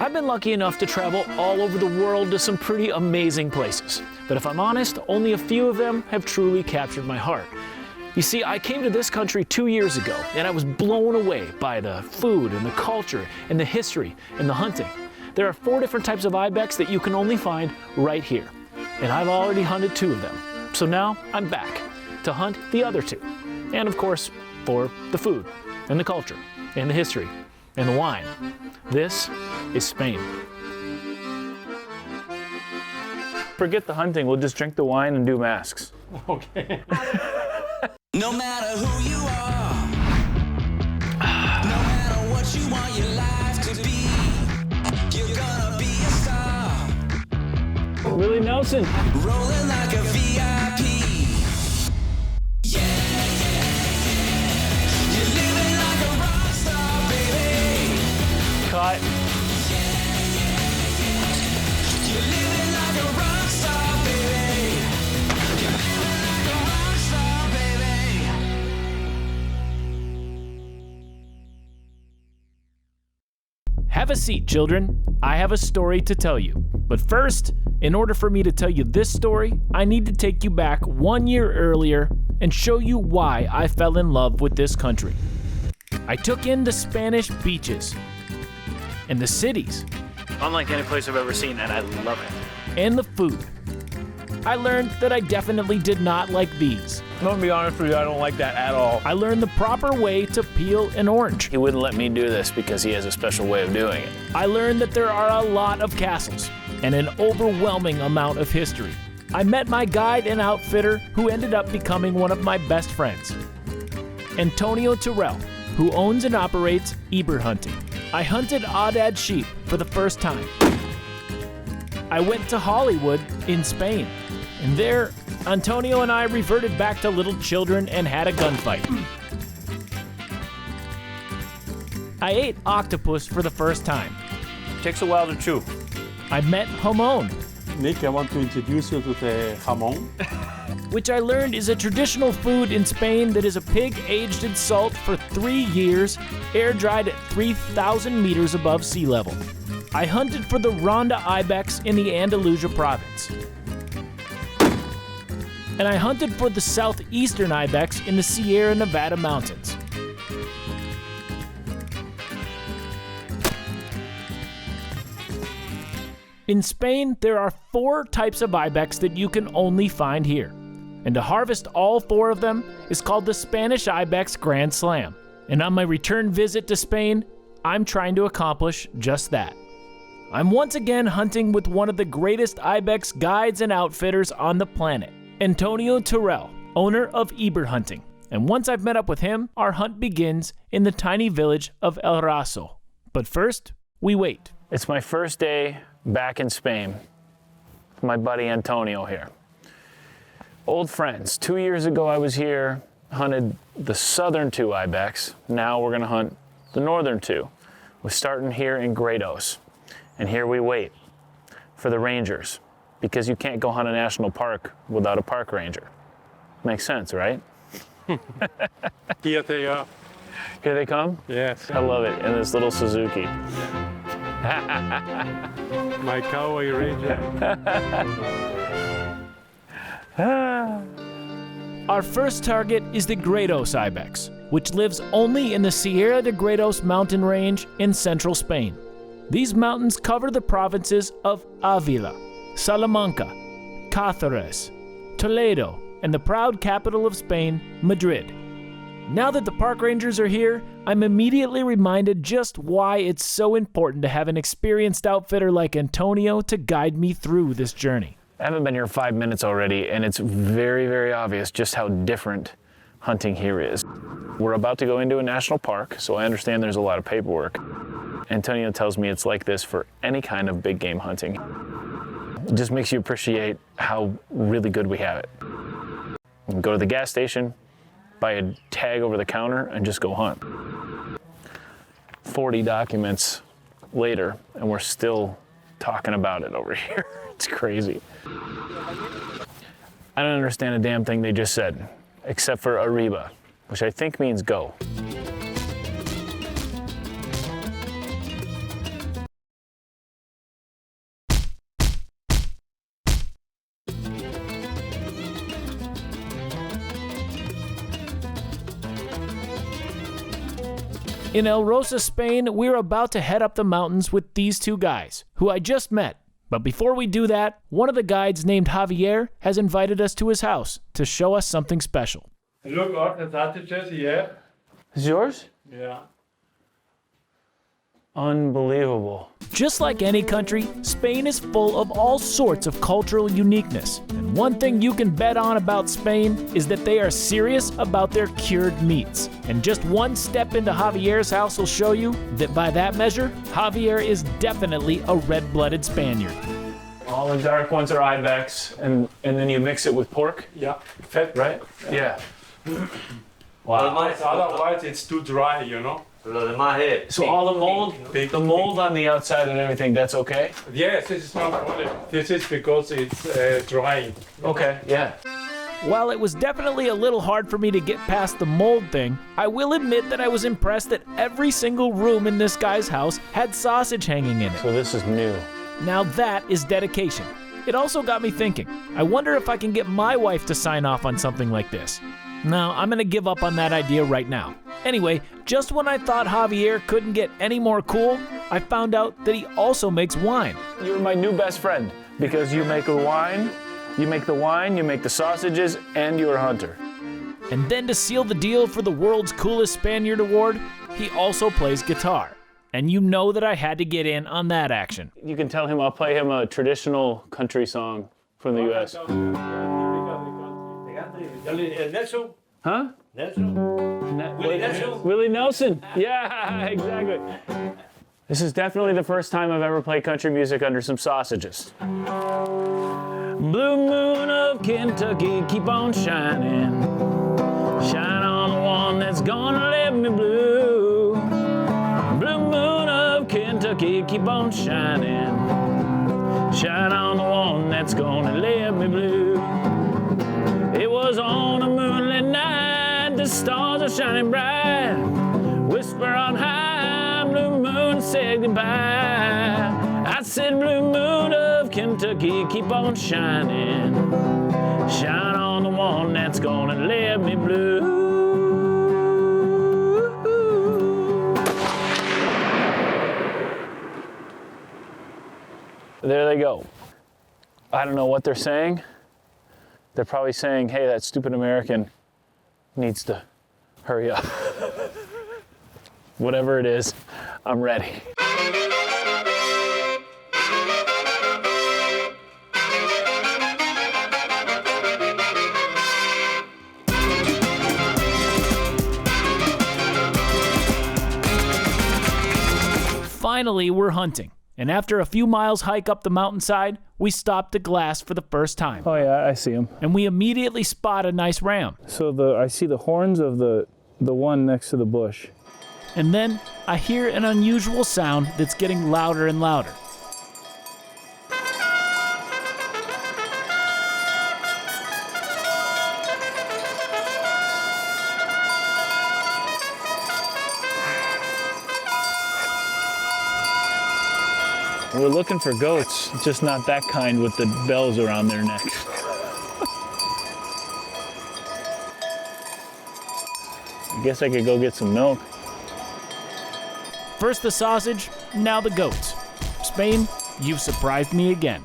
I've been lucky enough to travel all over the world to some pretty amazing places. But if I'm honest, only a few of them have truly captured my heart. You see, I came to this country 2 years ago, and I was blown away by the food and the culture and the history and the hunting. There are 4 different types of ibex that you can only find right here. And I've already hunted 2 of them. So now I'm back to hunt the other 2. And of course, for the food and the culture and the history and the wine. This is Spain. Forget the hunting, we'll just drink the wine and do masks. Okay. No matter who you are, no matter what you want your life to be, you're gonna be a star. Willie Nelson. Rolling like a VIP. Yeah, yeah, yeah. You're living like a rock star, baby. Cut. You're living like a rock star, baby. You're living like a rock star, baby. Have a seat, children. I have a story to tell you. But first, in order for me to tell you this story, I need to take you back 1 year earlier and show you why I fell in love with this country. I took in the Spanish beaches and the cities. Unlike any place I've ever seen, and I love it. And the food. I learned that I definitely did not like these. I'm gonna be honest with you, I don't like that at all. I learned the proper way to peel an orange. He wouldn't let me do this because he has a special way of doing it. I learned that there are a lot of castles and an overwhelming amount of history. I met my guide and outfitter who ended up becoming one of my best friends, Antonio Terrell, who owns and operates Iber Hunting. I hunted Aoudad sheep for the first time. I went to Hollywood in Spain, and there, Antonio and I reverted back to little children and had a gunfight. I ate octopus for the first time. Takes a while to chew. I met jamon, Nick, I want to introduce you to the jamon. which I learned is a traditional food in Spain that is a pig aged in salt for 3 years, air dried at 3,000 meters above sea level. I hunted for the Ronda Ibex in the Andalusia province. And I hunted for the southeastern Ibex in the Sierra Nevada mountains. In Spain, there are 4 types of Ibex that you can only find here. And to harvest all 4 of them is called the Spanish Ibex Grand Slam. And on my return visit to Spain, I'm trying to accomplish just that. I'm once again hunting with one of the greatest Ibex guides and outfitters on the planet, Antonio Terrell, owner of Iber Hunting. And once I've met up with him, our hunt begins in the tiny village of El Raso. But first, we wait. It's my first day back in Spain. My buddy Antonio here. Old friends. 2 years ago I was here, hunted the southern 2 Ibex. Now we're gonna hunt the northern 2. We're starting here in Gredos. And here we wait for the rangers, because you can't go hunt a national park without a park ranger. Makes sense, right? Here they are. Here they come? Yes. I love it, in this little Suzuki. My cowboy ranger. Our first target is the Gredos Ibex, which lives only in the Sierra de Gredos mountain range in central Spain. These mountains cover the provinces of Avila, Salamanca, Cáceres, Toledo, and the proud capital of Spain, Madrid. Now that the park rangers are here, I'm immediately reminded just why it's so important to have an experienced outfitter like Antonio to guide me through this journey. I haven't been here 5 minutes already, and it's very, very obvious just how different hunting here is. We're about to go into a national park, so I understand there's a lot of paperwork. Antonio tells me it's like this for any kind of big game hunting. It just makes you appreciate how really good we have it. You can go to the gas station, buy a tag over the counter, and just go hunt. 40 documents later, and we're still talking about it over here. It's crazy. I don't understand a damn thing they just said, except for arriba, which I think means go. In El Rosa, Spain, we're about to head up the mountains with these two guys, who I just met. But before we do that, one of the guides named Javier has invited us to his house to show us something special. Look, all the sausages here. Is yours? Yeah. Unbelievable. Just like any country, Spain is full of all sorts of cultural uniqueness. And one thing you can bet on about Spain is that they are serious about their cured meats. And just one step into Javier's house will show you that by that measure, Javier is definitely a red-blooded Spaniard. All the dark ones are Ibex, and then you mix it with pork, Yeah. Fat, right? Yeah. Otherwise, it's too dry, you know. So all the mold, Pink. the mold on the outside and everything, that's okay? Yes, this is not problem. This is because it's drying. Okay, yeah. While it was definitely a little hard for me to get past the mold thing, I will admit that I was impressed that every single room in this guy's house had sausage hanging in it. So this is new. Now that is dedication. It also got me thinking, I wonder if I can get my wife to sign off on something like this. No, I'm gonna give up on that idea right now. Anyway, just when I thought Javier couldn't get any more cool, I found out that he also makes wine. You're my new best friend because you make the wine, you make the sausages, and you're a hunter. And then to seal the deal for the world's coolest Spaniard award, he also plays guitar. And you know that I had to get in on that action. You can tell him I'll play him a traditional country song from the U.S. Nelson? Huh? Nelson? Willie Nelson? Willie Nelson. Yeah, exactly. This is definitely the first time I've ever played country music under some sausages. Blue moon of Kentucky, keep on shining. Shine on the one that's gonna let me blue. Blue moon of Kentucky, keep on shining. Shine on the one that's gonna let me blue. It was on a moonlit night, the stars are shining bright. Whisper on high, blue moon said goodbye. I said, blue moon of Kentucky, keep on shining. Shine on the one that's gonna let me blue. There they go. I don't know what they're saying. They're probably saying, hey, that stupid American needs to hurry up. Whatever it is, I'm ready. Finally, we're hunting. And after a few miles hike up the mountainside, we stopped at glass for the first time. Oh yeah, I see them. And we immediately spot a nice ram. So I see the horns of the one next to the bush. And then I hear an unusual sound that's getting louder and louder. We're looking for goats, just not that kind with the bells around their necks. I guess I could go get some milk. First the sausage, now the goats. Spain, you've surprised me again.